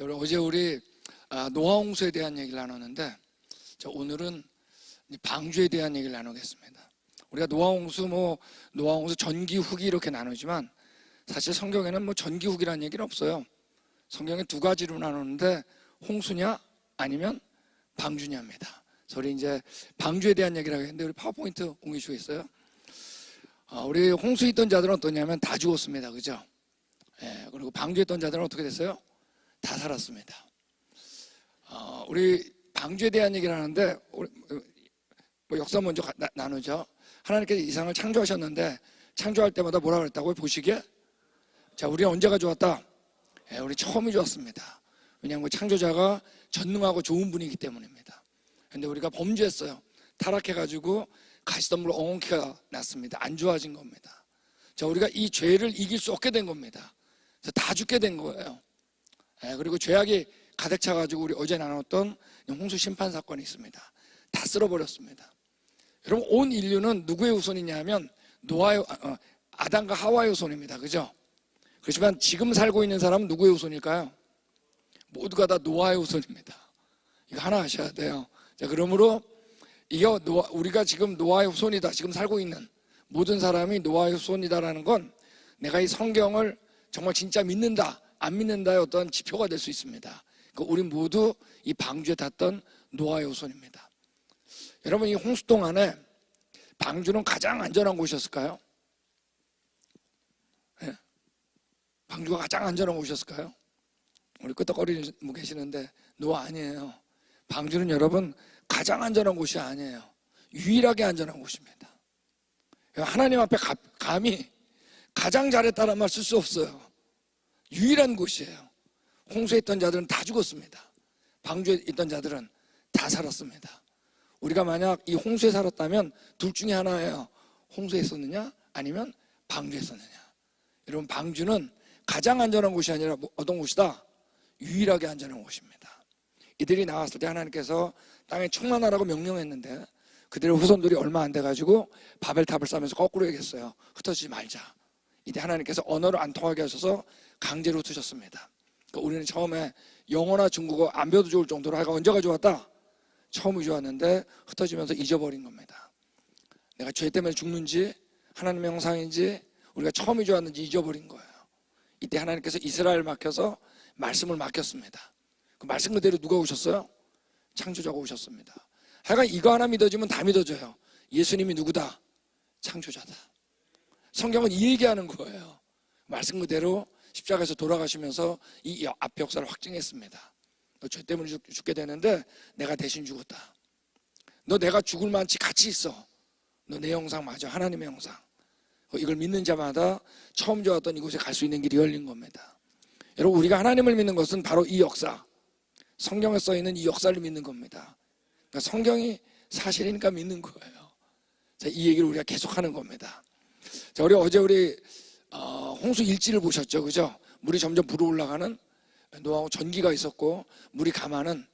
어제 우리 노아홍수에 대한 얘기를 나눴는데 오늘은 방주에 대한 얘기를 나누겠습니다. 우리가 노아홍수 전기 후기 이렇게 나누지만 사실 성경에는 전기 후기라는 얘기는 없어요. 성경에 두 가지로 나누는데 홍수냐 아니면 방주냐입니다. 우리 이제 방주에 대한 얘기를 하겠는데 우리 파워포인트 옮겨주시겠어요? 우리 홍수에 있던 자들은 어떠냐면 다 죽었습니다. 그죠? 예, 그리고 방주에 있던 자들은 어떻게 됐어요? 다 살았습니다. 우리 방주에 대한 얘기를 하는데 우리 역사 먼저 나누죠. 하나님께서 이 세상을 창조하셨는데 창조할 때마다 뭐라 그랬다고요? 보시기에 자, 우리 언제가 좋았다? 예, 우리 처음이 좋았습니다. 왜냐하면 창조자가 전능하고 좋은 분이기 때문입니다. 그런데 우리가 범죄했어요. 타락해가지고 가시덤불 엉겅퀴가 났습니다. 안 좋아진 겁니다. 자, 우리가 이 죄를 이길 수 없게 된 겁니다. 그래서 다 죽게 된 거예요. 예, 그리고 죄악이 가득 차가지고 우리 어제 나눴던 홍수 심판 사건이 있습니다. 다 쓸어버렸습니다. 여러분, 온 인류는 누구의 후손이냐 하면 아담과 하와의 후손입니다. 그죠? 그렇지만 지금 살고 있는 사람은 누구의 후손일까요? 모두가 다 노아의 후손입니다. 이거 하나 아셔야 돼요. 자, 그러므로 우리가 지금 노아의 후손이다. 지금 살고 있는 모든 사람이 노아의 후손이다라는 건 내가 이 성경을 정말 진짜 믿는다, 안 믿는다의 어떤 지표가 될 수 있습니다. 그러니까 우리 모두 이 방주에 탔던 노아의 후손입니다. 여러분, 이 홍수 동안에 방주는 가장 안전한 곳이었을까요? 네? 방주가 가장 안전한 곳이었을까요? 우리 끄떡거리는 분 계시는데 노아 아니에요. 방주는 여러분 가장 안전한 곳이 아니에요. 유일하게 안전한 곳입니다. 하나님 앞에 감히 가장 잘했다는 말 쓸 수 없어요. 유일한 곳이에요. 홍수에 있던 자들은 다 죽었습니다. 방주에 있던 자들은 다 살았습니다. 우리가 만약 이 홍수에 살았다면 둘 중에 하나예요. 홍수에 있었느냐 아니면 방주에 있었느냐. 여러분, 방주는 가장 안전한 곳이 아니라 어떤 곳이다? 유일하게 안전한 곳입니다. 이들이 나왔을 때 하나님께서 땅에 충만하라고 명령했는데 그들의 후손들이 얼마 안 돼가지고 바벨탑을 쌓으면서 거꾸로 얘기했어요. 흩어지지 말자. 이때 하나님께서 언어를 안 통하게 하셔서 강제로 흩으셨습니다. 그러니까 우리는 처음에 영어나 중국어 안 배워도 좋을 정도로 하여가 언제가 좋았다? 처음이 좋았는데 흩어지면서 잊어버린 겁니다. 내가 죄 때문에 죽는지 하나님의 형상인지 우리가 처음이 좋았는지 잊어버린 거예요. 이때 하나님께서 이스라엘 맡겨서 말씀을 맡겼습니다. 그 말씀 그대로 누가 오셨어요? 창조자가 오셨습니다. 하여간 이거 하나 믿어지면 다 믿어져요. 예수님이 누구다? 창조자다. 성경은 이 얘기하는 거예요. 말씀 그대로 십자가에서 돌아가시면서 이 앞 역사를 확증했습니다. 너 죄 때문에 죽게 되는데 내가 대신 죽었다. 너 내가 죽을 만치 같이 있어. 너 내 형상 맞아. 하나님의 형상. 이걸 믿는 자마다 처음 좋았던 이곳에 갈 수 있는 길이 열린 겁니다. 여러분, 우리가 하나님을 믿는 것은 바로 이 역사, 성경에 써있는 이 역사를 믿는 겁니다. 그러니까 성경이 사실이니까 믿는 거예요. 자, 이 얘기를 우리가 계속하는 겁니다. 자, 어제 홍수 일지를 보셨죠, 그죠? 물이 점점 불어올라가는 노하고 전기가 있었고 물이 감하는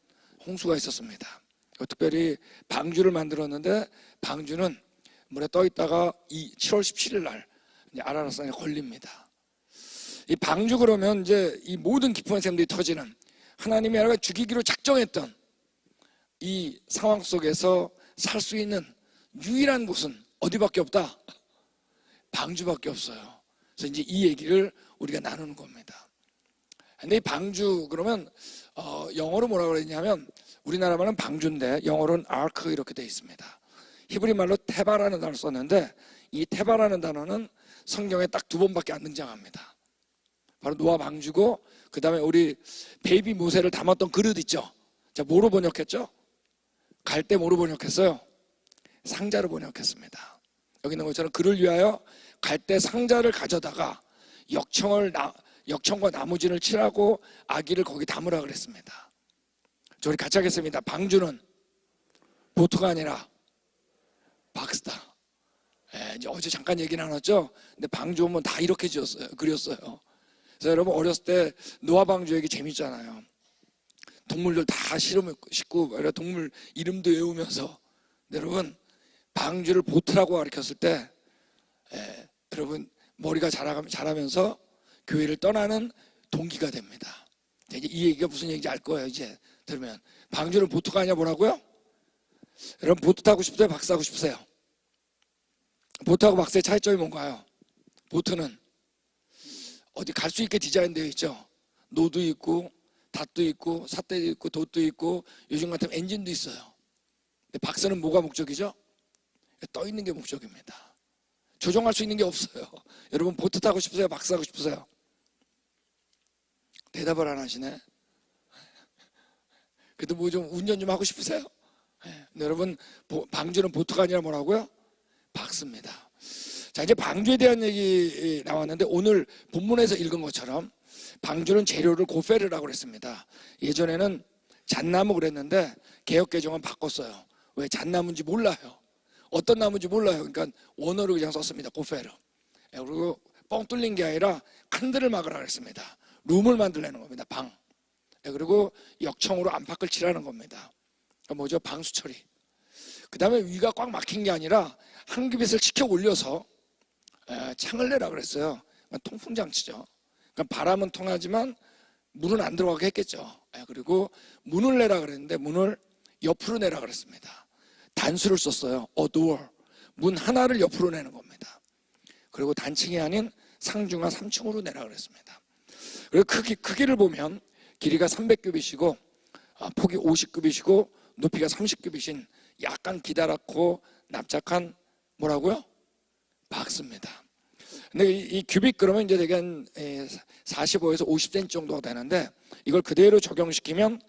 홍수가 있었습니다. 특별히 방주를 만들었는데 방주는 물에 떠 있다가 7월 17일 날 아라라산에 걸립니다. 이 방주 그러면 이제 이 모든 기품의 샘들이 터지는 하나님이 알아가 죽이기로 작정했던 이 상황 속에서 살 수 있는 유일한 곳은 어디밖에 없다? 방주밖에 없어요. 그래서 이제 이 얘기를 우리가 나누는 겁니다. 근데 이 방주 그러면 영어로 뭐라고 그랬냐면 우리나라 말은 방주인데 영어로는 아크 이렇게 되어 있습니다. 히브리 말로 테바라는 단어를 썼는데 이 테바라는 단어는 성경에 딱 2번밖에 안 등장합니다. 바로 노아 방주고 그 다음에 우리 베이비 모세를 담았던 그릇 있죠. 자, 뭐로 번역했죠? 갈 때 뭐로 번역했어요? 상자로 번역했습니다. 여기 있는 것처럼 그를 위하여 갈 때 상자를 가져다가 역청과 나무진을 칠하고 아기를 거기 담으라 그랬습니다. 저 우리 같이 하겠습니다. 방주는 보트가 아니라 박스다. 이제 어제 잠깐 얘기 나눴죠? 근데 방주 오면 다 이렇게 그렸어요. 그래서 여러분 어렸을 때 노아 방주 얘기 재밌잖아요. 동물들 다 싣고 동물 이름도 외우면서 여러분 방주를 보트라고 가르쳤을 때 여러분 머리가 자라면서 교회를 떠나는 동기가 됩니다. 이제 이 얘기가 무슨 얘기인지 알 거예요. 이제 들으면. 방주는 보트가 아니라 뭐라고요? 여러분 보트 타고 싶으세요? 박스 타고 싶으세요? 보트하고 박스의 차이점이 뭔가요? 보트는 어디 갈 수 있게 디자인되어 있죠. 노도 있고 닷도 있고 삿대도 있고 돛도 있고 요즘 같으면 엔진도 있어요. 근데 박스는 뭐가 목적이죠? 떠 있는 게 목적입니다. 조종할 수 있는 게 없어요. 여러분 보트 타고 싶으세요? 박스 타고 싶으세요? 대답을 안 하시네. 그래도 뭐 좀 운전 좀 하고 싶으세요? 네. 여러분 방주는 보트가 아니라 뭐라고요? 박스입니다. 자, 이제 방주에 대한 얘기 나왔는데 오늘 본문에서 읽은 것처럼 방주는 재료를 고페르라고 그랬습니다. 예전에는 잣나무 그랬는데 개역 개정은 바꿨어요. 왜? 잣나무인지 몰라요. 어떤 나무인지 몰라요. 그러니까 원어로 그냥 썼습니다. 고페르. 그리고 뻥 뚫린 게 아니라 칸들을 막으라 그랬습니다. 룸을 만들려는 겁니다. 방. 그리고 역청으로 안팎을 칠하는 겁니다. 그러니까 뭐죠? 방수 처리. 그 다음에 위가 꽉 막힌 게 아니라 한 깁잇을 치켜 올려서 창을 내라 그랬어요. 그러니까 통풍장치죠. 그러니까 바람은 통하지만 물은 안 들어가게 했겠죠. 그리고 문을 내라 그랬는데 문을 옆으로 내라 그랬습니다. 단수를 썼어요. A door. 문 하나를 옆으로 내는 겁니다. 그리고 단층이 아닌 상중하 3층으로 내라 그랬습니다. 그리고 크기를 보면 길이가 300규빗이고 폭이 50규빗이고 높이가 30규빗인 약간 기다랗고 납작한 뭐라고요? 박스입니다. 근데 이 규빗 그러면 이제 되게 한 45에서 50cm 정도가 되는데 이걸 그대로 적용시키면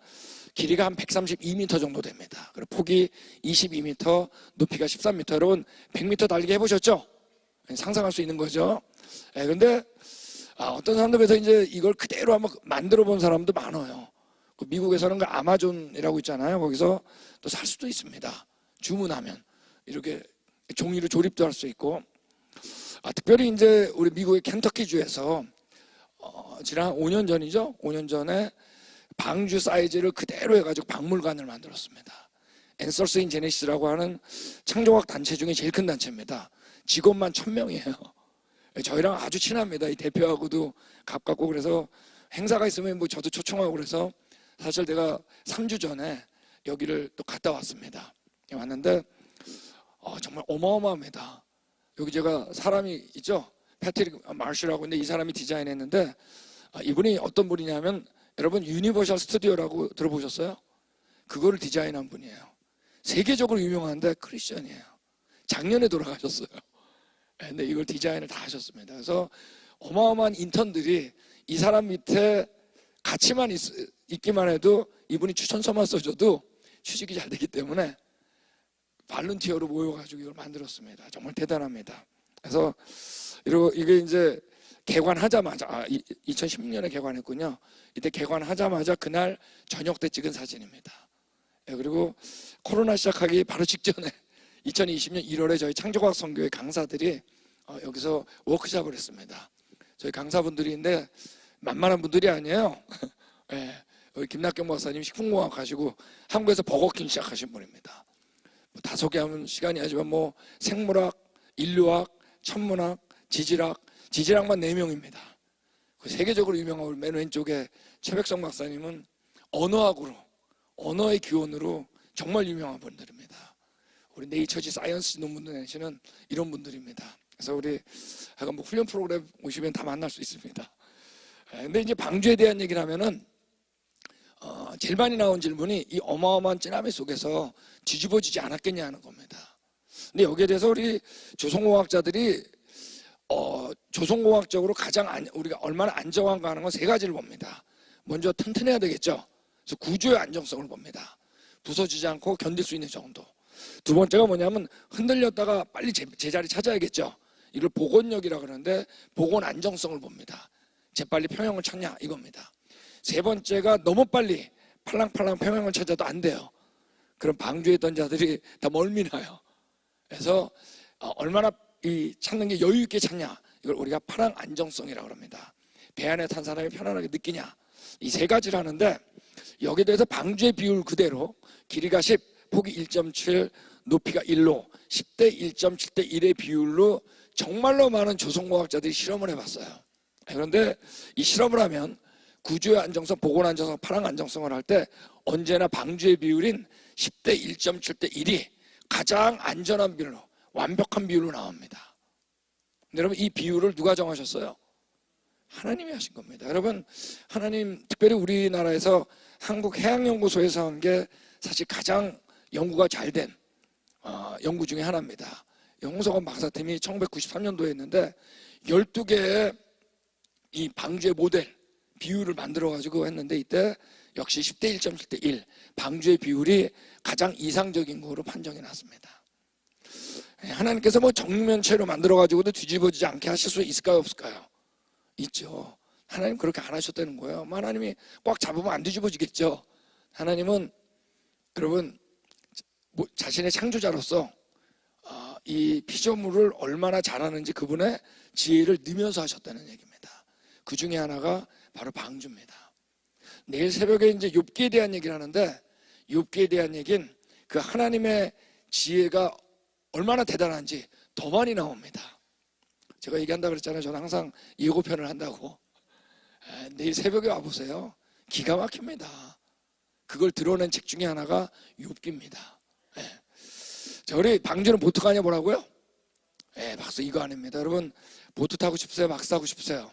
길이가 한 132m 정도 됩니다. 그리고 폭이 22m, 높이가 13m. 여러분 100m 달리기 해보셨죠? 상상할 수 있는 거죠. 그런데 어떤 사람들에서 이제 이걸 그대로 한번 만들어 본 사람도 많아요. 미국에서는 그 아마존이라고 있잖아요. 거기서 또 살 수도 있습니다. 주문하면 이렇게 종이로 조립도 할 수 있고. 특별히 이제 우리 미국의 켄터키주에서 지난 5년 전이죠. 5년 전에 방주 사이즈를 그대로 해가지고 박물관을 만들었습니다. 앤서스 인 제네시스라고 하는 창조학 단체 중에 제일 큰 단체입니다. 직원만 1000명이에요. 저희랑 아주 친합니다. 이 대표하고도 가깝고 그래서 행사가 있으면 뭐 저도 초청하고 그래서 사실 내가 3주 전에 여기를 또 갔다 왔습니다. 왔는데 정말 어마어마합니다. 여기 제가 사람이 있죠. 패트릭 마시라고. 근데 이 사람이 디자인했는데 이분이 어떤 분이냐면 여러분 유니버셜 스튜디오라고 들어보셨어요? 그거를 디자인한 분이에요. 세계적으로 유명한데 크리스천이에요. 작년에 돌아가셨어요. 근데 이걸 디자인을 다 하셨습니다. 그래서 어마어마한 인턴들이 이 사람 밑에 같이만 있기만 해도 이분이 추천서만 써줘도 취직이 잘 되기 때문에 발런티어로 모여가지고 이걸 만들었습니다. 정말 대단합니다. 그래서 이게 이제 개관하자마자 2016년에 개관했군요. 이때 개관하자마자 그날 저녁 때 찍은 사진입니다. 그리고 코로나 시작하기 바로 직전에 2020년 1월에 저희 창조과학 선교회 강사들이 여기서 워크숍을 했습니다. 저희 강사분들인데 만만한 분들이 아니에요. 여기 김낙경 박사님 식품공학 하시고 한국에서 버거킹 시작하신 분입니다. 다 소개하면 시간이 하지만 뭐 생물학, 인류학, 천문학, 지질학만 4명입니다. 세계적으로 유명한 우리 맨 왼쪽에 최백성 박사님은 언어학으로, 언어의 기원으로 정말 유명한 분들입니다. 우리 네이처지 사이언스 논문도 내시는 이런 분들입니다. 그래서 우리 약간 뭐 훈련 프로그램 오시면 다 만날 수 있습니다. 근데 이제 방주에 대한 얘기를 하면은 제일 많이 나온 질문이 이 어마어마한 찌라미 속에서 뒤집어지지 않았겠냐는 겁니다. 근데 여기에 대해서 우리 조성공학자들이 조성공학적으로 우리가 얼마나 안정한가 하는 건 3가지를 봅니다. 먼저 튼튼해야 되겠죠. 그래서 구조의 안정성을 봅니다. 부서지지 않고 견딜 수 있는 정도. 두 번째가 뭐냐면 흔들렸다가 빨리 제자리 찾아야겠죠. 이걸 복원력이라고 그러는데 복원 안정성을 봅니다. 재빨리 평형을 찾냐 이겁니다. 세 번째가 너무 빨리 팔랑팔랑 평형을 찾아도 안 돼요. 그럼 방주에 있던 자들이 다 멀미나요. 그래서 얼마나 찾는 게 여유 있게 찾냐 이걸 우리가 파랑 안정성이라고 합니다. 배 안에 탄 사람이 편안하게 느끼냐 이 3가지를 하는데 여기에 대해서 방주의 비율 그대로 길이가 10, 폭이 1.7, 높이가 1로 10대 1.7대 1의 비율로 정말로 많은 조성공학자들이 실험을 해봤어요. 그런데 이 실험을 하면 구조의 안정성, 보건 안정성, 파랑 안정성을 할 때 언제나 방주의 비율인 10대 1.7대 1이 가장 안전한 비율로, 완벽한 비율로 나옵니다. 근데 여러분, 이 비율을 누가 정하셨어요? 하나님이 하신 겁니다. 여러분, 하나님, 특별히 우리나라에서 한국해양연구소에서 한 게 사실 가장 연구가 잘 된 연구 중에 하나입니다. 홍석원 박사팀이 1993년도에 했는데 12개의 이 방주의 모델 비율을 만들어 가지고 했는데, 이때 역시 10대 1.7대 1 방주의 비율이 가장 이상적인 거로 판정이 났습니다. 하나님께서 뭐 정면체로 만들어 가지고도 뒤집어지지 않게 하실 수 있을까요, 없을까요? 있죠. 하나님 그렇게 안 하셨다는 거예요. 하나님이 꽉 잡으면 안 뒤집어지겠죠. 하나님은 여러분 자신의 창조자로서 이 피조물을 얼마나 잘하는지 그분의 지혜를 넣으면서 하셨다는 얘기입니다. 그 중에 하나가 바로 방주입니다. 내일 새벽에 이제 욥기에 대한 얘기를 하는데, 욥기에 대한 얘기는 그 하나님의 지혜가 얼마나 대단한지 더 많이 나옵니다. 제가 얘기한다 그랬잖아요. 저는 항상 예고편을 한다고. 내일 새벽에 와보세요. 기가 막힙니다. 그걸 드러낸 책 중에 하나가 욥기입니다. 자, 우리 방주는 보트 가냐 뭐라고요? 박수 이거 아닙니다. 여러분, 보트 타고 싶으세요? 막스 타고 싶으세요?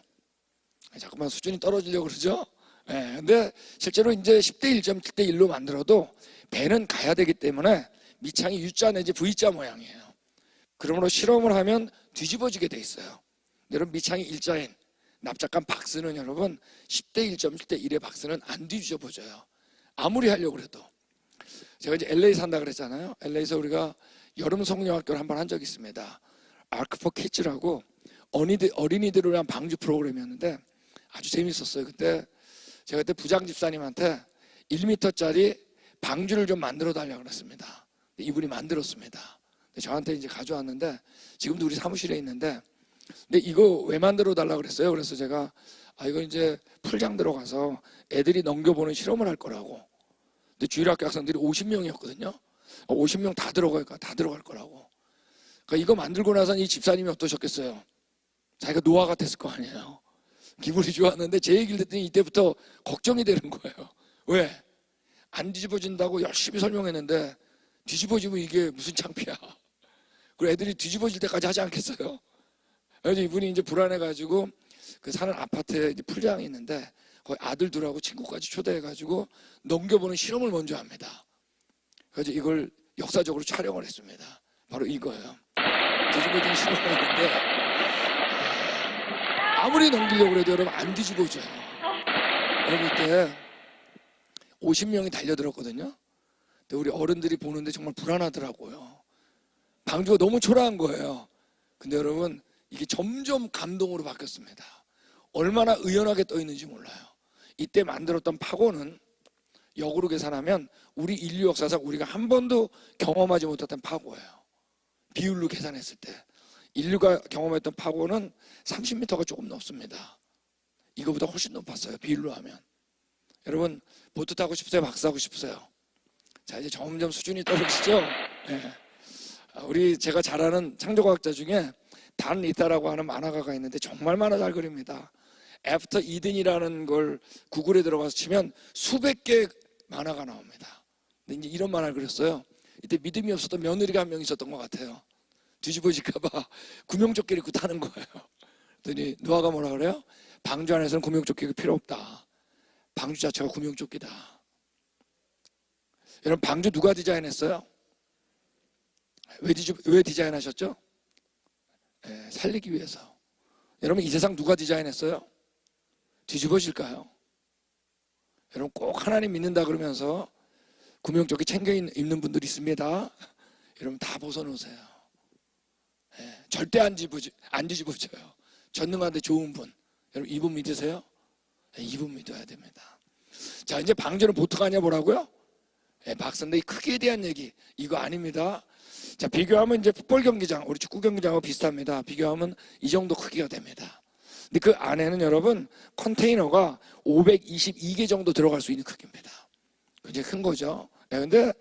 자꾸만 수준이 떨어지려고 그러죠? 근데 실제로 이제 10대 1.7대 1로 만들어도 배는 가야 되기 때문에 밑창이 U자 내지 V자 모양이에요. 그러므로 실험을 하면 뒤집어지게 돼 있어요. 여러분, 밑창이 일자인 납작한 박스는 여러분 10대 1.7대 1의 박스는 안 뒤집어져요. 아무리 하려고 해도. 제가 이제 LA 산다 그랬잖아요. LA에서 우리가 여름 성령학교를 한번 한 적이 있습니다. 아크 포 키즈라고 어린이들을 위한 방주 프로그램이었는데 아주 재밌었어요. 제가 그때 부장 집사님한테 1m짜리 방주를 좀 만들어 달라고 그랬습니다. 이분이 만들었습니다. 저한테 이제 가져왔는데 지금도 우리 사무실에 있는데, 근데 이거 왜 만들어 달라고 그랬어요? 그래서 제가 이거 이제 풀장 들어가서 애들이 넘겨보는 실험을 할 거라고. 근데 주일학교 학생들이 50명이었거든요. 50명 다 들어갈 거라고. 그러니까 이거 만들고 나선 이 집사님이 어떠셨겠어요? 자기가 노아 같았을 거 아니에요. 기분이 좋았는데 제 얘기를 듣더니 이때부터 걱정이 되는 거예요. 왜? 안 뒤집어진다고 열심히 설명했는데 뒤집어지면 이게 무슨 창피야. 그리고 애들이 뒤집어질 때까지 하지 않겠어요? 그래서 이분이 이제 불안해가지고 그 사는 아파트에 이제 풀장이 있는데 거기 아들들하고 친구까지 초대해가지고 넘겨보는 실험을 먼저 합니다. 그래서 이걸 역사적으로 촬영을 했습니다. 바로 이거예요. 뒤집어지는 실험을 했는데 아무리 넘기려고 해도 여러분 안 뒤집어져요. 여러분 이때 50명이 달려들었거든요. 근데 우리 어른들이 보는데 정말 불안하더라고요. 방주가 너무 초라한 거예요. 근데 여러분 이게 점점 감동으로 바뀌었습니다. 얼마나 의연하게 떠 있는지 몰라요. 이때 만들었던 파고는 역으로 계산하면 우리 인류 역사상 우리가 한 번도 경험하지 못했던 파고예요. 비율로 계산했을 때 인류가 경험했던 파고는 30m가 조금 넘습니다. 이거보다 훨씬 높았어요. 비율로 하면. 여러분 보트 타고 싶으세요? 박사하고 싶으세요? 자, 이제 점점 수준이 떨어지죠. 우리 제가 잘 아는 창조과학자 중에 단 리타라고 하는 만화가가 있는데 정말 만화 잘 그립니다. 애프터 이든이라는 걸 구글에 들어가서 치면 수백 개의 만화가 나옵니다. 근데 이제 이런 만화를 그렸어요. 이때 믿음이 없었던 며느리가 한 명 있었던 것 같아요. 뒤집어질까봐 구명조끼를 입고 타는 거예요. 그랬더니 노아가 뭐라 그래요? 방주 안에서는 구명조끼가 필요 없다. 방주 자체가 구명조끼다. 여러분 방주 누가 디자인했어요? 왜 디자인하셨죠? 살리기 위해서. 여러분 이 세상 누가 디자인했어요? 뒤집어질까요? 여러분 꼭 하나님 믿는다 그러면서 구명조끼 챙겨 입는 분들이 있습니다. 여러분 다 벗어놓으세요. 절대 안 뒤집어져요. 전능한데 좋은 분. 여러분 이분 믿으세요? 이분 믿어야 됩니다. 자, 이제 방주는 보트가 아니야 뭐라고요? 박사인데 이 크기에 대한 얘기 이거 아닙니다. 자, 비교하면 이제 풋볼 경기장, 우리 축구 경기장하고 비슷합니다. 비교하면 이 정도 크기가 됩니다. 근데 그 안에는 여러분 컨테이너가 522개 정도 들어갈 수 있는 크기입니다. 굉장히 큰 거죠. 근데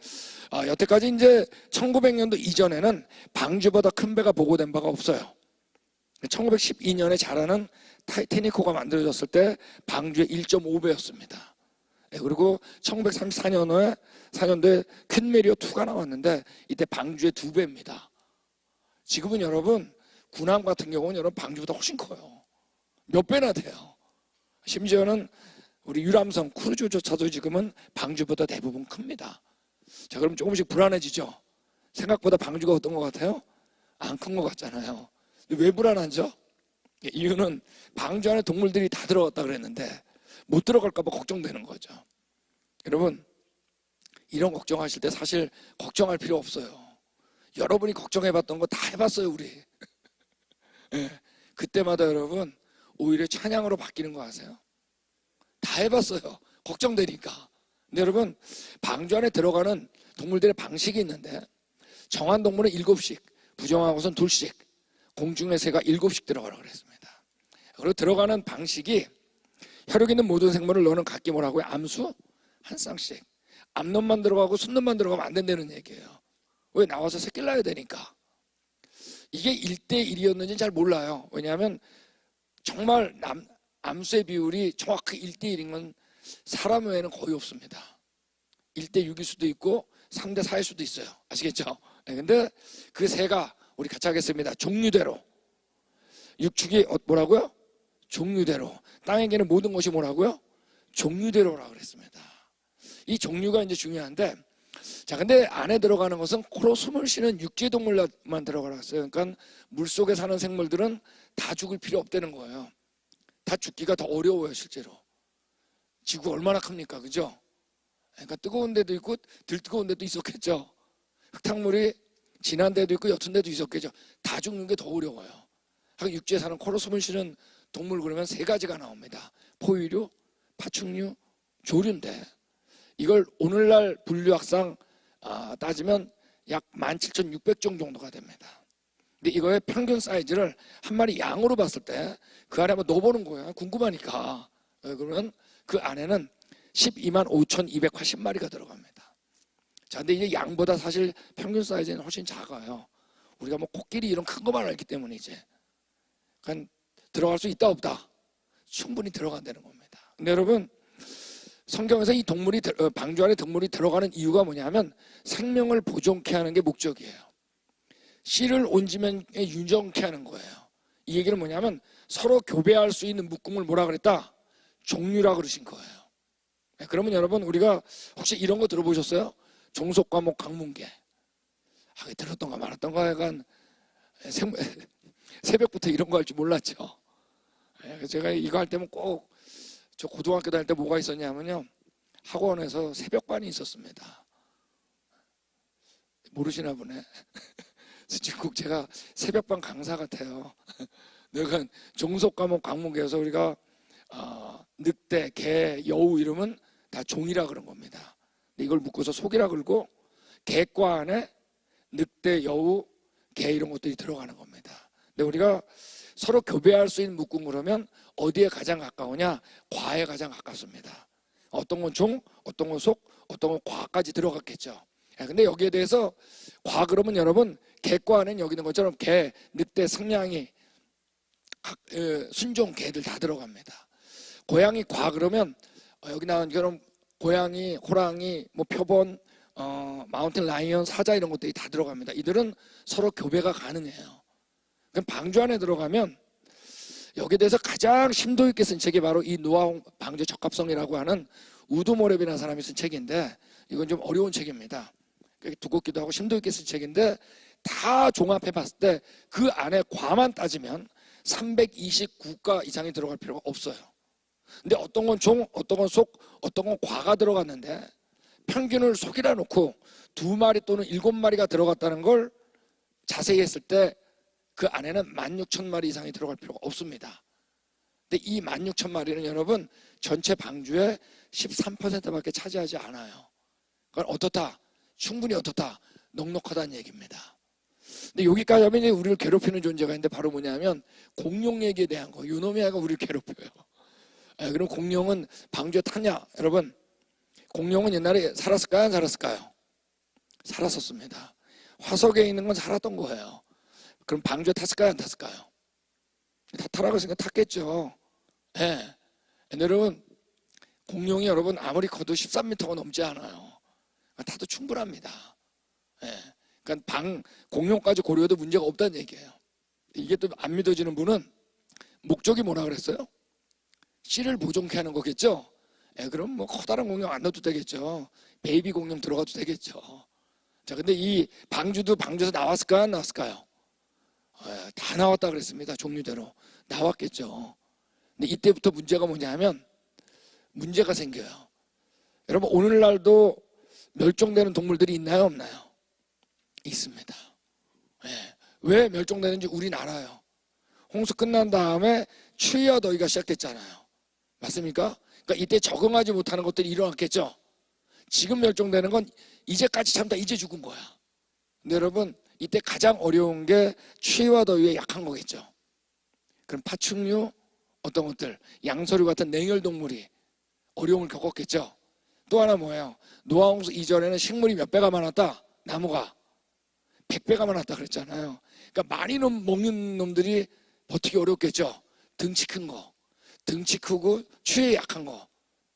여태까지 이제 1900년도 이전에는 방주보다 큰 배가 보고된 바가 없어요. 1912년에 자라는 타이타닉호가 만들어졌을 때 방주의 1.5배였습니다. 그리고 1934년도에 퀸메리어 2가 나왔는데 이때 방주의 2배입니다. 지금은 여러분 군함 같은 경우는 여러분 방주보다 훨씬 커요. 몇 배나 돼요. 심지어는 우리 유람선 크루즈조차도 지금은 방주보다 대부분 큽니다. 자, 그럼 조금씩 불안해지죠. 생각보다 방주가 어떤 것 같아요? 안 큰 것 같잖아요. 왜 불안하죠? 이유는 방주 안에 동물들이 다 들어갔다 그랬는데 못 들어갈까 봐 걱정되는 거죠. 여러분, 이런 걱정하실 때 사실 걱정할 필요 없어요. 여러분이 걱정해봤던 거 다 해봤어요, 우리. 네, 그때마다 여러분 오히려 찬양으로 바뀌는 거 아세요? 다 해봤어요. 걱정되니까. 근데 여러분, 방주 안에 들어가는 동물들의 방식이 있는데 정한 동물은 7씩, 부정한 것은 2씩, 공중의 새가 7씩 들어가라고 그랬습니다. 그리고 들어가는 방식이 혈육 있는 모든 생물을 너는 각기 뭐라고요? 암수 한 쌍씩. 암놈만 들어가고 순놈만 들어가면 안 된다는 얘기예요. 왜? 나와서 새끼를 낳아야 되니까. 이게 1대1이었는지 잘 몰라요. 왜냐하면 정말 암수의 비율이 정확히 1대1인 건 사람 외에는 거의 없습니다. 1대6일 수도 있고 3대4일 수도 있어요. 아시겠죠? 근데 그 새가 우리 같이 하겠습니다. 종류대로. 육축이 뭐라고요? 종류대로. 땅에게는 모든 것이 뭐라고요? 종류대로라고 그랬습니다. 이 종류가 이제 중요한데, 자, 근데 안에 들어가는 것은 코로 숨을 쉬는 육지동물만 들어가라고 했어요. 그러니까 물속에 사는 생물들은 다 죽을 필요 없다는 거예요. 다 죽기가 더 어려워요, 실제로. 지구 얼마나 큽니까? 그죠? 그러니까 뜨거운 데도 있고 덜 뜨거운 데도 있었겠죠. 흙탕물이 진한 데도 있고 옅은 데도 있었겠죠. 다 죽는 게 더 어려워요. 육지에 사는 코로 숨을 쉬는 동물 그러면 3가지가 나옵니다. 포유류, 파충류, 조류인데 이걸 오늘날 분류학상 따지면 약 17,600종 정도가 됩니다. 근데 이거의 평균 사이즈를 한 마리 양으로 봤을 때 그 안에 한번 넣어보는 거예요. 궁금하니까. 그러면 그 안에는 12만 5,280마리가 들어갑니다. 자, 근데 이게 양보다 사실 평균 사이즈는 훨씬 작아요. 우리가 뭐 코끼리 이런 큰 것만 알기 때문에 이제 그러니까 들어갈 수 있다 없다 충분히 들어간다는 겁니다. 근데 여러분, 성경에서 이 동물이 방주 안에 동물이 들어가는 이유가 뭐냐면 생명을 보존케 하는 게 목적이에요. 씨를 온지면에 유정케 하는 거예요. 이 얘기는 뭐냐면 서로 교배할 수 있는 묶음을 뭐라 그랬다? 종류라 그러신 거예요. 그러면 여러분, 우리가 혹시 이런 거 들어보셨어요? 종속과목 강문계. 들었던가 말았던가 약간 새벽부터 이런 거 할 줄 몰랐죠. 제가 이거 할 때면 꼭 저 고등학교 다닐 때 뭐가 있었냐면요, 학원에서 새벽반이 있었습니다. 모르시나 보네. 지금 꼭 제가 새벽반 강사 같아요. 내가 종속과목 강문계에서 우리가 늑대, 개, 여우 이러면 다 종이라 그런 겁니다. 이걸 묶어서 속이라 그러고 개과 안에 늑대, 여우, 개 이런 것들이 들어가는 겁니다. 근데 우리가 서로 교배할 수 있는 묶음 그러면 어디에 가장 가까우냐? 과에 가장 가깝습니다. 어떤 건 종, 어떤 건 속, 어떤 건 과까지 들어갔겠죠. 근데 여기에 대해서 과 그러면 여러분, 개과 안에는 여기 있는 것처럼 개, 늑대, 성냥이, 순종, 개들 다 들어갑니다. 고양이 과 그러면 여기 나온 그런 고양이, 호랑이, 뭐 표본, 마운틴 라이언, 사자 이런 것들이 다 들어갑니다. 이들은 서로 교배가 가능해요. 그럼 방주 안에 들어가면 여기에 대해서 가장 심도 있게 쓴 책이 바로 이 노아홍 방주 적합성이라고 하는 우드모랩이라는 사람이 쓴 책인데, 이건 좀 어려운 책입니다. 두껍기도 하고 심도 있게 쓴 책인데, 다 종합해 봤을 때 그 안에 과만 따지면 329가 이상이 들어갈 필요가 없어요. 근데 어떤 건 종, 어떤 건 속, 어떤 건 과가 들어갔는데 평균을 속이라 놓고 2마리 또는 7마리가 들어갔다는 걸 자세히 했을 때 그 안에는 16,000마리 이상이 들어갈 필요가 없습니다. 근데 이 16,000마리는 여러분 전체 방주의 13%밖에 차지하지 않아요. 그건 어떻다? 충분히 어떻다? 넉넉하다는 얘기입니다. 근데 여기까지 하면 이제 우리를 괴롭히는 존재가 있는데 바로 뭐냐면 공룡 얘기에 대한 거. 요놈이 아가 우리를 괴롭혀요. 그럼 공룡은 방주에 타냐? 여러분, 공룡은 옛날에 살았을까요? 안 살았을까요? 살았었습니다. 화석에 있는 건 살았던 거예요. 그럼 방주에 탔을까요? 안 탔을까요? 다 타라고 했으니까 탔겠죠. 예. 여러분, 공룡이 여러분 아무리 커도 13m가 넘지 않아요. 타도 충분합니다. 예. 그러니까 공룡까지 고려해도 문제가 없다는 얘기예요. 이게 또 안 믿어지는 분은 목적이 뭐라 그랬어요? 씨를 보존케 하는 거겠죠? 예, 그럼 뭐 커다란 공룡 안 넣어도 되겠죠. 베이비 공룡 들어가도 되겠죠. 자, 근데 이 방주도 방주에서 나왔을까요? 안 나왔을까요? 예, 다 나왔다 그랬습니다. 종류대로. 나왔겠죠. 근데 이때부터 문제가 뭐냐면 문제가 생겨요. 여러분, 오늘날도 멸종되는 동물들이 있나요? 없나요? 있습니다. 예, 왜 멸종되는지 우린 알아요. 홍수 끝난 다음에 추위와 더위가 시작됐잖아요. 맞습니까? 그러니까 이때 적응하지 못하는 것들이 일어났겠죠. 지금 멸종되는 건 이제까지 참다 이제 죽은 거야. 근데 여러분, 이때 가장 어려운 게 추위와 더위에 약한 거겠죠. 그럼 파충류, 어떤 것들, 양서류 같은 냉혈동물이 어려움을 겪었겠죠. 또 하나 뭐예요? 노아홍수 이전에는 식물이 몇 배가 많았다? 나무가 100배가 많았다 그랬잖아요. 그러니까 많이 먹는 놈들이 버티기 어렵겠죠. 등치 큰 거, 등치 크고 추위에 약한 거,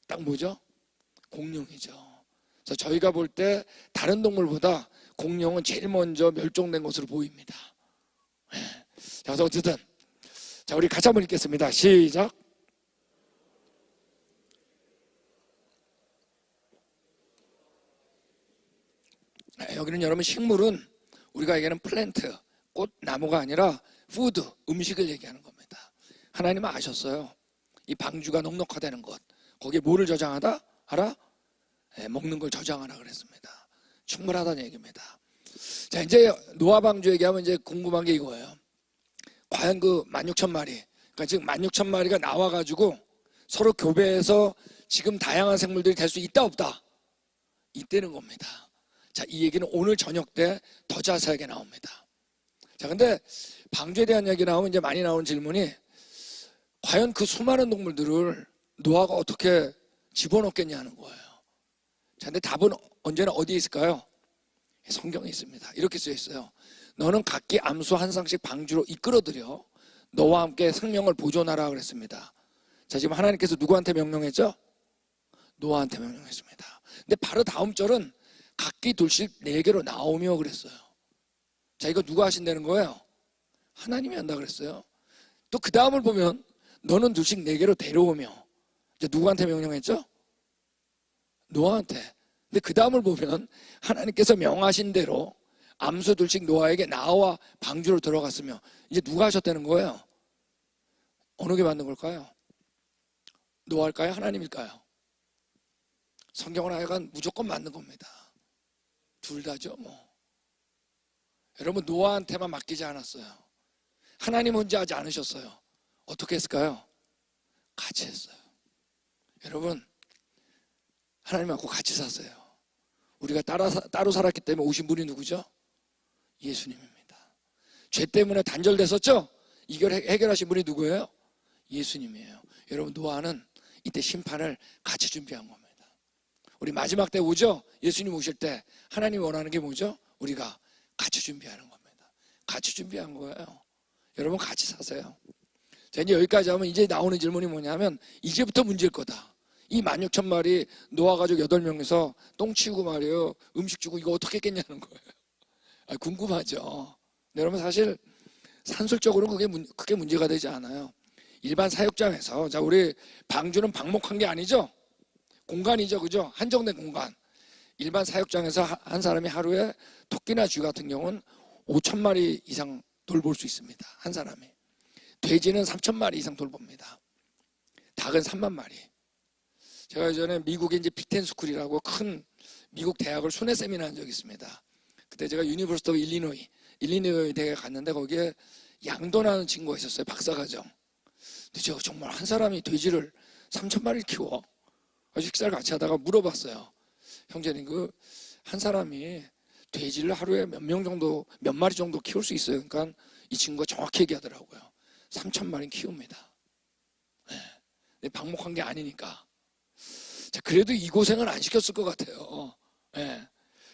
딱 뭐죠? 공룡이죠. 그래서 저희가 볼 때 다른 동물보다 공룡은 제일 먼저 멸종된 것으로 보입니다. 네. 자, 그래서 어쨌든 자, 우리 같이 한번 읽겠습니다. 시작. 네, 여기는 여러분 식물은 우리가 얘기하는 플랜트, 꽃, 나무가 아니라 푸드, 음식을 얘기하는 겁니다. 하나님은 아셨어요. 이 방주가 넉넉하다는 것. 거기에 뭐를 저장하다? 알아? 네, 먹는 걸 저장하라 그랬습니다. 충분하다는 얘기입니다. 자, 이제 노아 방주 얘기하면 이제 궁금한 게 이거예요. 과연 그 16,000마리, 그러니까 지금 16,000마리가 나와가지고 서로 교배해서 지금 다양한 생물들이 될 수 있다 없다? 있다는 겁니다. 자, 이 얘기는 오늘 저녁 때 더 자세하게 나옵니다. 자, 근데 방주에 대한 얘기 나오면 이제 많이 나오는 질문이 과연 그 수많은 동물들을 노아가 어떻게 집어넣겠냐는 거예요. 자, 근데 답은 언제나 어디에 있을까요? 성경에 있습니다. 이렇게 쓰여 있어요. 너는 각기 암수 한 쌍씩 방주로 이끌어들여 너와 함께 생명을 보존하라 그랬습니다. 자, 지금 하나님께서 누구한테 명령했죠? 노아한테 명령했습니다. 근데 바로 다음 절은 각기 둘씩 4개로 나오며 그랬어요. 자, 이거 누가 하신다는 거예요? 하나님이 한다 그랬어요. 또 그 다음을 보면 너는 둘씩 4개로 데려오며, 이제 누구한테 명령했죠? 노아한테. 근데 그 다음을 보면 하나님께서 명하신 대로 암수 둘씩 노아에게 나와 방주로 들어갔으며, 이제 누가 하셨다는 거예요? 어느 게 맞는 걸까요? 노아일까요? 하나님일까요? 성경은 하여간 무조건 맞는 겁니다. 둘 다죠, 뭐. 여러분, 노아한테만 맡기지 않았어요. 하나님 혼자 하지 않으셨어요. 어떻게 했을까요? 같이 했어요. 여러분, 하나님하고 같이 사세요. 우리가 따로 살았기 때문에 오신 분이 누구죠? 예수님입니다. 죄 때문에 단절됐었죠? 이걸 해결하신 분이 누구예요? 예수님이에요. 여러분, 노아는 이때 심판을 같이 준비한 겁니다. 우리 마지막 때 오죠? 예수님 오실 때 하나님이 원하는 게 뭐죠? 우리가 같이 준비하는 겁니다. 같이 준비한 거예요. 여러분, 같이 사세요. 자, 이제 여기까지 하면 이제 나오는 질문이 뭐냐면 이제부터 문제일 거다. 이 16,000마리 노아 가족 8명이서 똥 치우고 말이에요. 음식 주고 이거 어떻게 했겠냐는 거예요. 궁금하죠. 여러분, 사실 산술적으로는 그게 문제가 되지 않아요. 일반 사육장에서, 자, 우리 방주는 방목한 게 아니죠? 공간이죠, 그죠? 한정된 공간. 일반 사육장에서 한 사람이 하루에 토끼나 쥐 같은 경우는 5,000마리 이상 돌볼 수 있습니다. 한 사람이. 돼지는 3,000마리 이상 돌봅니다. 닭은 3만 마리. 제가 예전에 미국에 이제 빅텐스쿨이라고 큰 미국 대학을 순회 세미나 한 적이 있습니다. 그때 제가 유니버시티 오브 일리노이 대학에 갔는데 거기에 양도나는 친구가 있었어요. 박사과정. 근데 제가 정말 한 사람이 돼지를 3,000마리를 키워. 식사를 같이 하다가 물어봤어요. 형제님, 한 사람이 돼지를 하루에 몇 마리 정도 키울 수 있어요? 그러니까 이 친구가 정확히 얘기하더라고요. 3,000마리 키웁니다. 네. 근데 방목한 게 아니니까. 자, 그래도 이 고생은 안 시켰을 것 같아요. 네.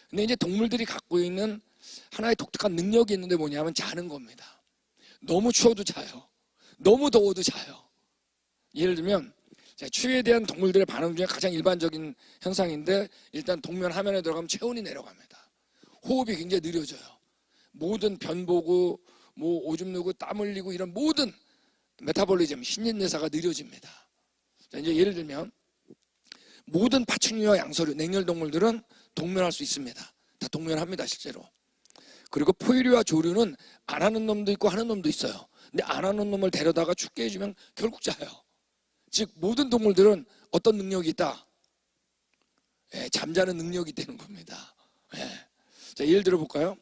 근데 이제 동물들이 갖고 있는 하나의 독특한 능력이 있는데 뭐냐면 자는 겁니다. 너무 추워도 자요. 너무 더워도 자요. 예를 들면 추위에 대한 동물들의 반응 중에 가장 일반적인 현상인데, 일단 동면 화면에 들어가면 체온이 내려갑니다. 호흡이 굉장히 느려져요. 모든 변 보고 뭐 오줌 누고 땀 흘리고 이런 모든 메타볼리즘, 신진대사가 느려집니다. 자, 이제 예를 들면 모든 파충류와 양서류, 냉열 동물들은 동면할 수 있습니다. 다 동면합니다, 실제로. 그리고 포유류와 조류는 안 하는 놈도 있고 하는 놈도 있어요. 근데 안 하는 놈을 데려다가 죽게 해주면 결국 자요. 즉 모든 동물들은 어떤 능력이 있다? 잠자는 능력이 되는 겁니다. 자, 예를 들어 볼까요?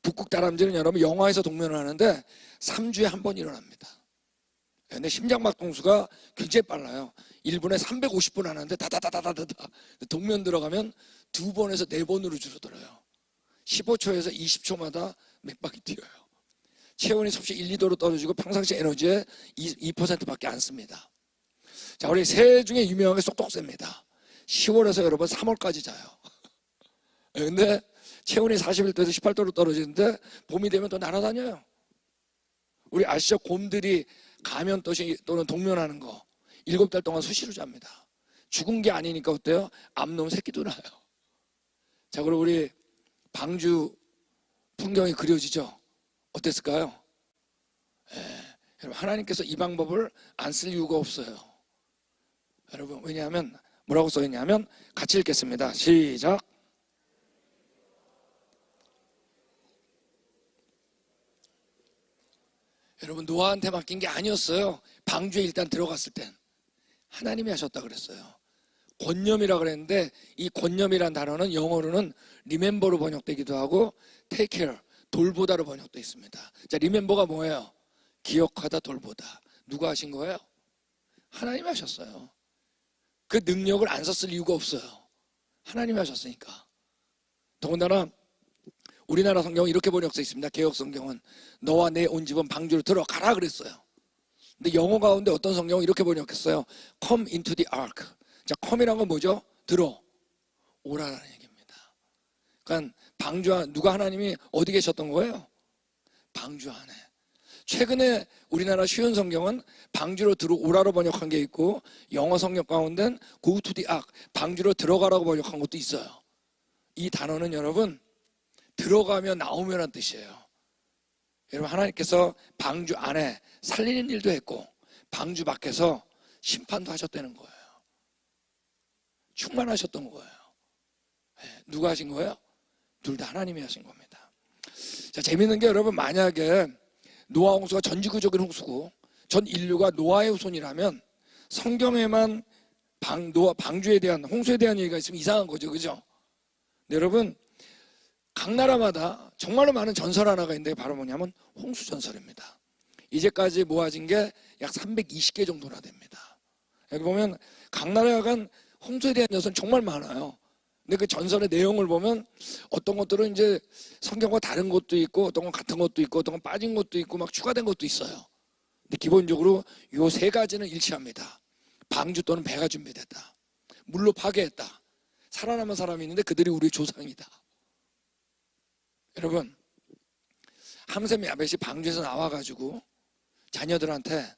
북극 다람쥐는 여러분 영화에서 동면을 하는데 3주에 한 번 일어납니다. 근데 심장박 동수가 굉장히 빨라요. 1분에 350번 하는데 다다다다다다 동면 들어가면 2번에서 4번으로 줄어들어요. 15초에서 20초마다 몇 바퀴 뛰어요. 체온이 섭씨 1, 2도로 떨어지고 평상시 에너지의 2%밖에 안 씁니다. 자, 우리 새 중에 유명하게 쏙쏙새입니다. 10월에서 여러분 3월까지 자요. 근데 체온이 41도에서 18도로 떨어지는데 봄이 되면 또 날아다녀요. 우리 아시죠? 곰들이 가면 또는 동면하는 거 7달 동안 수시로 잡니다. 죽은 게 아니니까 어때요? 암놈 새끼도 나요. 자, 그리고 우리 방주 풍경이 그려지죠? 어땠을까요? 여러분, 하나님께서 이 방법을 안 쓸 이유가 없어요. 여러분, 왜냐하면 뭐라고 써있냐면 같이 읽겠습니다. 시작. 여러분, 노아한테 맡긴 게 아니었어요. 방주에 일단 들어갔을 땐 하나님이 하셨다 그랬어요. 권념이라 그랬는데 이 권념이란 단어는 영어로는 remember로 번역되기도 하고 take care, 돌보다로 번역되어 있습니다. 자, remember가 뭐예요? 기억하다, 돌보다. 누가 하신 거예요? 하나님이 하셨어요. 그 능력을 안 썼을 이유가 없어요. 하나님이 하셨으니까. 더군다나 우리나라 성경은 이렇게 번역되어 있습니다. 개역 성경은 너와 내 온 집은 방주로 들어가라 그랬어요. 근데 영어 가운데 어떤 성경은 이렇게 번역했어요. Come into the ark. 자, come이란 건 뭐죠? 들어오라라는 얘기입니다. 그러니까 방주 안, 누가 하나님이 어디 계셨던 거예요? 방주 안에. 최근에 우리나라 쉬운 성경은 방주로 들어오라로 번역한 게 있고, 영어 성경 가운데는 go to the ark, 방주로 들어가라고 번역한 것도 있어요. 이 단어는 여러분 들어가면 나오면란 뜻이에요. 여러분, 하나님께서 방주 안에 살리는 일도 했고 방주 밖에서 심판도 하셨다는 거예요. 충만하셨던 거예요. 누가 하신 거예요? 둘 다 하나님이 하신 겁니다. 자, 재밌는 게 여러분, 만약에 노아 홍수가 전지구적인 홍수고 전 인류가 노아의 후손이라면 성경에만 방주에 대한, 홍수에 대한 얘기가 있으면 이상한 거죠, 그죠? 근데 여러분, 각 나라마다 정말로 많은 전설 하나가 있는데 바로 뭐냐면 홍수 전설입니다. 이제까지 모아진 게 약 320개 정도나 됩니다. 여기 보면 각 나라가 홍수에 대한 전설은 정말 많아요. 근데 그 전설의 내용을 보면 어떤 것들은 이제 성경과 다른 것도 있고, 어떤 건 같은 것도 있고, 어떤 건 빠진 것도 있고, 막 추가된 것도 있어요. 근데 기본적으로 요 세 가지는 일치합니다. 방주 또는 배가 준비됐다. 물로 파괴했다. 살아남은 사람이 있는데 그들이 우리의 조상이다. 여러분, 함셈 야벳이 방주에서 나와가지고 자녀들한테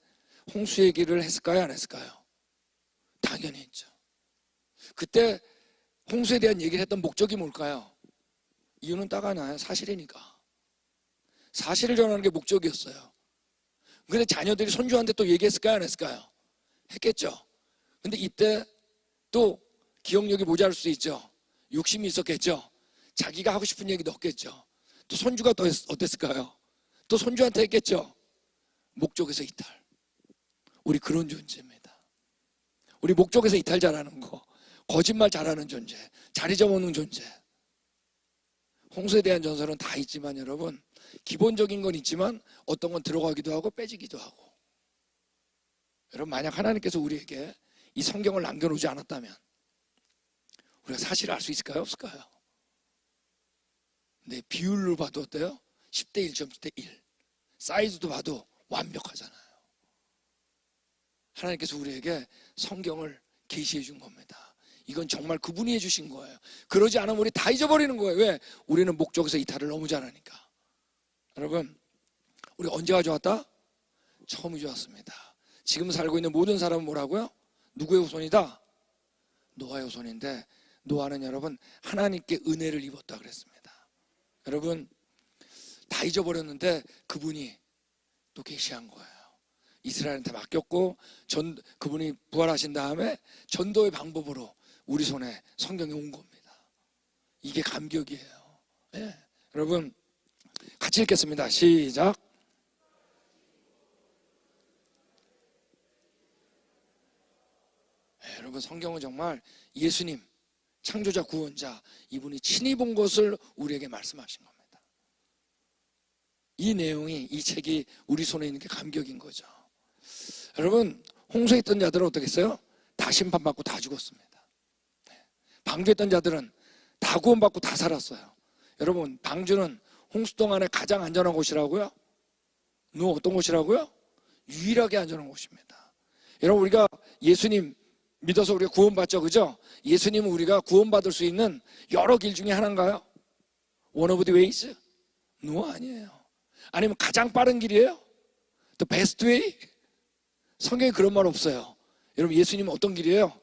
홍수 얘기를 했을까요? 안 했을까요? 당연히 했죠. 그때 홍수에 대한 얘기를 했던 목적이 뭘까요? 이유는 딱 하나예요. 사실이니까. 사실을 전하는 게 목적이었어요. 근데 자녀들이 손주한테 또 얘기했을까요? 안 했을까요? 했겠죠. 근데 이때 또 기억력이 모자랄 수 있죠. 욕심이 있었겠죠. 자기가 하고 싶은 얘기도 없겠죠. 또 손주가 또 어땠을까요? 또 손주한테 했겠죠. 목적에서 이탈. 우리 그런 존재입니다. 우리 목적에서 이탈 잘하는 거, 거짓말 잘하는 존재, 자리 잡아먹는 존재. 홍수에 대한 전설은 다 있지만 여러분, 기본적인 건 있지만 어떤 건 들어가기도 하고 빼지기도 하고. 여러분, 만약 하나님께서 우리에게 이 성경을 남겨놓지 않았다면 우리가 사실을 알 수 있을까요? 없을까요? 근데 비율로 봐도 어때요? 10대 1.10대 1. 사이즈도 봐도 완벽하잖아요. 하나님께서 우리에게 성경을 계시해 준 겁니다. 이건 정말 그분이 해주신 거예요. 그러지 않으면 우리 다 잊어버리는 거예요. 왜? 우리는 목적에서 이탈을 너무 잘하니까. 여러분, 우리 언제 가져왔다? 처음이 좋았습니다. 지금 살고 있는 모든 사람은 뭐라고요? 누구의 후손이다? 노아의 후손인데, 노아는 여러분 하나님께 은혜를 입었다 그랬습니다. 여러분 다 잊어버렸는데 그분이 또 계시한 거예요. 이스라엘한테 맡겼고 그분이 부활하신 다음에 전도의 방법으로 우리 손에 성경이 온 겁니다. 이게 감격이에요. 네. 여러분 같이 읽겠습니다. 시작. 네, 여러분 성경은 정말 예수님 창조자 구원자 이분이 친히 본 것을 우리에게 말씀하신 겁니다. 이 내용이 이 책이 우리 손에 있는 게 감격인 거죠. 여러분 홍수에 있던 자들은 어떻게 했어요? 다 심판받고 다 죽었습니다. 방주에 있던 자들은 다 구원받고 다 살았어요. 여러분 방주는 홍수 동안에 가장 안전한 곳이라고요? 어떤 곳이라고요? 유일하게 안전한 곳입니다. 여러분 우리가 예수님 믿어서 우리가 구원받죠, 그죠? 예수님은 우리가 구원받을 수 있는 여러 길 중에 하나인가요? One of the ways? No, 아니에요. 아니면 가장 빠른 길이에요? The best way? 성경에 그런 말 없어요. 여러분 예수님은 어떤 길이에요?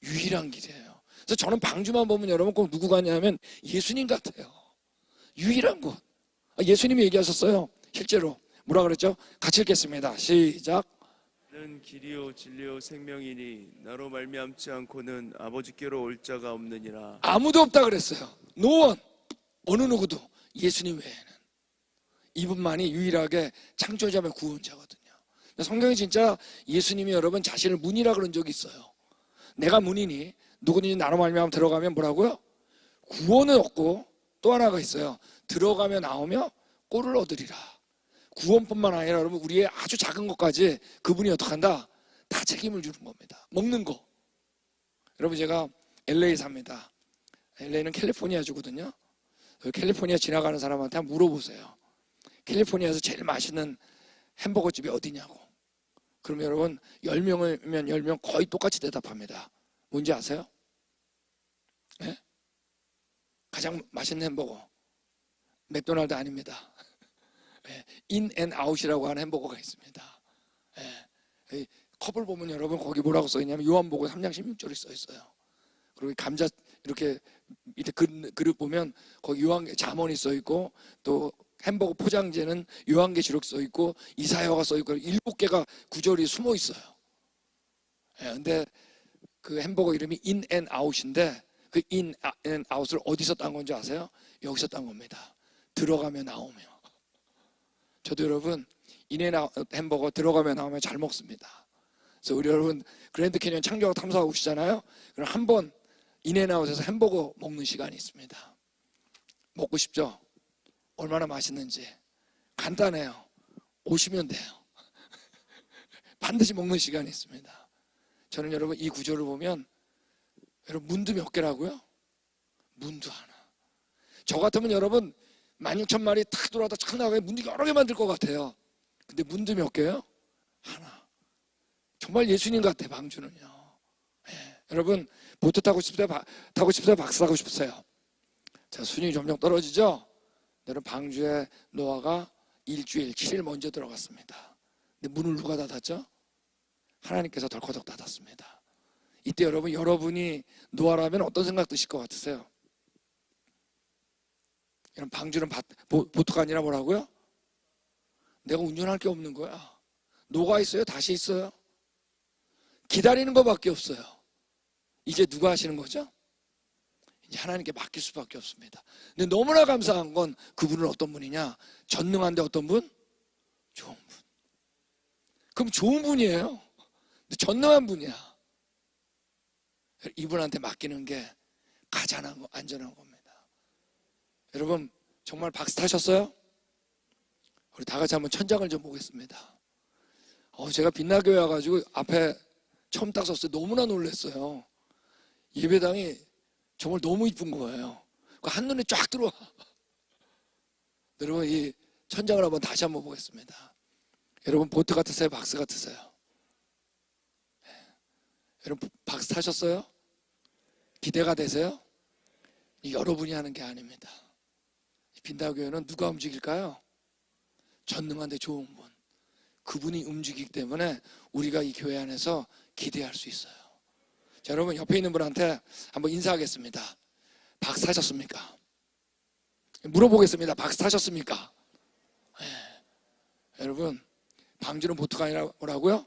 유일한 길이에요. 그래서 저는 방주만 보면 여러분 꼭 누구 같냐면 예수님 같아요. 유일한 곳. 예수님이 얘기하셨어요. 실제로 뭐라 그랬죠? 같이 읽겠습니다. 시작. 나는 길이요 진리요 생명이니 나로 말미암지 않고는 아버지께로 올 자가 없느니라. 아무도 없다 그랬어요. No one. 어느 누구도 예수님 외에는. 이분만이 유일하게 창조자며 구원자거든요. 성경이 진짜 예수님이 여러분 자신을 문이라 그런 적이 있어요. 내가 문이니 누구든지 나로 말미암아 들어가면 뭐라고요? 구원을 얻고 또 하나가 있어요. 들어가며 나오며 꼴을 얻으리라. 구원뿐만 아니라 여러분 우리의 아주 작은 것까지 그분이 어떻게 한다? 다 책임을 주는 겁니다. 먹는 거. 여러분 제가 LA 삽니다. LA는 캘리포니아 주거든요. 캘리포니아 지나가는 사람한테 한번 물어보세요. 캘리포니아에서 제일 맛있는 햄버거 집이 어디냐고. 그러면 여러분 10명이면 10명 거의 똑같이 대답합니다. 뭔지 아세요? 네? 가장 맛있는 햄버거 맥도날드 아닙니다. 네. 인앤아웃이라고 하는 햄버거가 있습니다. 네. 컵을 보면 여러분 거기 뭐라고 써있냐면 요한복음 3장 16절이 써있어요. 그리고 감자 이렇게 밑에 그릇 보면 거기 잠언이 써있고 또 햄버거 포장지에는 요한계시록 써있고 이사야가 써있고 7개가 구절이 숨어 있어요. 근데 그 햄버거 이름이 인앤아웃인데 그 인앤아웃을 어디서 딴 건지 아세요? 여기서 딴 겁니다. 들어가며 나오며. 저도 여러분 인앤아웃 햄버거 들어가며 나오며 잘 먹습니다. 그래서 우리 여러분 그랜드 캐니언 창조학 탐사하고 오시잖아요. 그럼 한번 인앤아웃에서 햄버거 먹는 시간이 있습니다. 먹고 싶죠? 얼마나 맛있는지 간단해요. 오시면 돼요. 반드시 먹는 시간이 있습니다. 저는 여러분 이 구조를 보면 여러분 문두 몇 개라고요? 문두 하나. 저 같으면 여러분 16,000마리 탁 돌아다 착 나가게 문두 여러 개 만들 것 같아요. 근데 문두 몇 개요? 하나. 정말 예수님 같아 방주는요. 네. 여러분 보트 타고 싶으세요? 박수 하고 싶으세요? 자, 순위 점점 떨어지죠? 여러분 방주에 노아가 일주일 7일 먼저 들어갔습니다. 근데 문을 누가 닫았죠? 하나님께서 덜커덕 닫았습니다. 이때 여러분이 노아라면 어떤 생각 드실 것 같으세요? 여러분 방주는 보트가 아니라 뭐라고요? 내가 운전할 게 없는 거야. 노가 있어요? 다시 있어요? 기다리는 것밖에 없어요. 이제 누가 하시는 거죠? 이제 하나님께 맡길 수밖에 없습니다. 근데 너무나 감사한 건 그분은 어떤 분이냐? 전능한데 어떤 분? 좋은 분. 그럼 좋은 분이에요. 근데 전능한 분이야. 이분한테 맡기는 게 가장 안전한 겁니다. 여러분 정말 박수 타셨어요? 우리 다 같이 한번 천장을 좀 보겠습니다. 제가 빛나교회 와가지고 앞에 처음 딱 섰어요. 너무나 놀랐어요. 예배당이 정말 너무 이쁜 거예요. 한눈에 쫙 들어와. 여러분 이 천장을 한번 다시 한번 보겠습니다. 여러분 보트 같으세요? 박스 같으세요? 여러분 박스 타셨어요? 기대가 되세요? 여러분이 하는 게 아닙니다. 빛나교회는 누가 움직일까요? 전능한데 좋은 분. 그분이 움직이기 때문에 우리가 이 교회 안에서 기대할 수 있어요. 자, 여러분 옆에 있는 분한테 한번 인사하겠습니다. 박스 하셨습니까? 물어보겠습니다. 박스 하셨습니까? 네. 여러분 방주는 보트가 아니라 뭐라고요?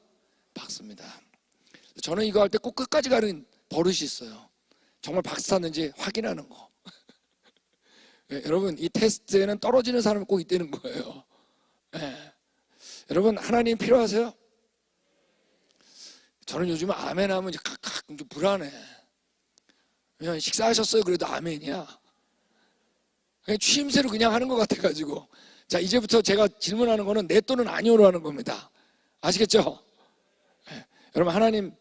박스입니다. 저는 이거 할 때 꼭 끝까지 가는 버릇이 있어요. 정말 박스 탔는지 확인하는 거. 네, 여러분 이 테스트에는 떨어지는 사람이 꼭 있다는 거예요. 네. 여러분 하나님 필요하세요? 저는 요즘 아멘 하면 이제 가끔 좀 불안해. 그냥 식사하셨어요? 그래도 아멘이야. 그냥 취임새로 그냥 하는 것 같아가지고. 자, 이제부터 제가 질문하는 거는 네 또는 아니오로 하는 겁니다. 아시겠죠? 네. 여러분 하나님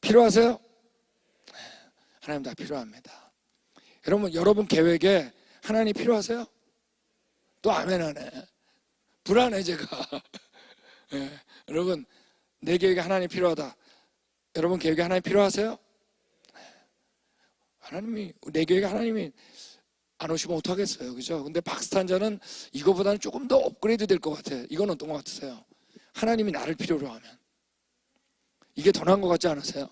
필요하세요? 네. 하나님 다 필요합니다. 여러분 계획에 하나님 필요하세요? 또 아멘 하네. 불안해 제가. 네. 여러분 내 계획에 하나님 필요하다. 여러분 계획에 하나님 필요하세요? 하나님이 내 계획에 하나님이 안 오시면 어떡하겠어요, 그죠? 근데 박스탄자는 이거보다는 조금 더 업그레이드 될 것 같아요. 이건 어떤 것 같으세요? 하나님이 나를 필요로 하면 이게 더 나은 것 같지 않으세요?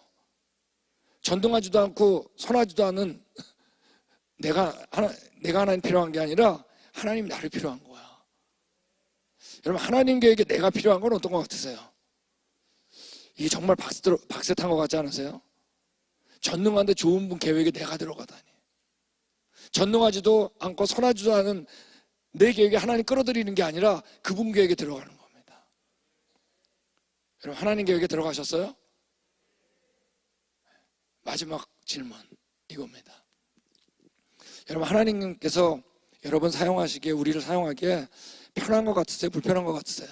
전등하지도 않고 선하지도 않은 내가 하나님 필요한 게 아니라 하나님이 나를 필요한 거야. 여러분 하나님 계획에 내가 필요한 건 어떤 것 같으세요? 이게 정말 박스 탄 것 같지 않으세요? 전능한데 좋은 분 계획에 내가 들어가다니. 전능하지도 않고 선하지도 않은 내 계획에 하나님 끌어들이는 게 아니라 그분 계획에 들어가는 겁니다. 여러분 하나님 계획에 들어가셨어요? 마지막 질문 이겁니다. 여러분 하나님께서 여러분 사용하시기에 우리를 사용하기에 편한 것 같으세요? 불편한 것 같으세요?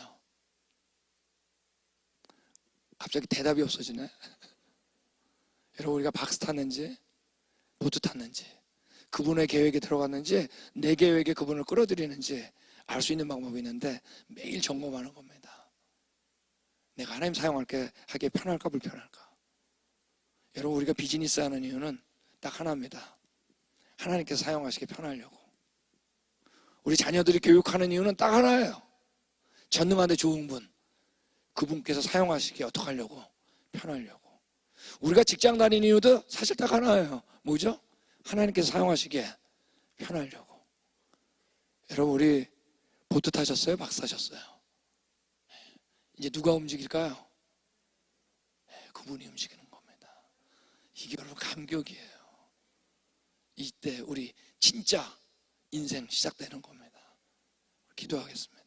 갑자기 대답이 없어지네. 여러분 우리가 박스 탔는지 보트 탔는지 그분의 계획에 들어갔는지 내 계획에 그분을 끌어들이는지 알 수 있는 방법이 있는데 매일 점검하는 겁니다. 내가 하나님 사용하기에 편할까 불편할까? 여러분 우리가 비즈니스 하는 이유는 딱 하나입니다. 하나님께서 사용하시기 편하려고. 우리 자녀들이 교육하는 이유는 딱 하나예요. 전능한데 좋은 분 그분께서 사용하시기 어떻게 하려고? 편하려고. 우리가 직장 다니는 이유도 사실 딱 하나예요. 뭐죠? 하나님께서 사용하시기에 편하려고. 여러분 우리 보트 타셨어요? 박스 타셨어요? 이제 누가 움직일까요? 그분이 움직이는 겁니다. 이게 여러분 감격이에요. 이때 우리 진짜 인생 시작되는 겁니다. 기도하겠습니다.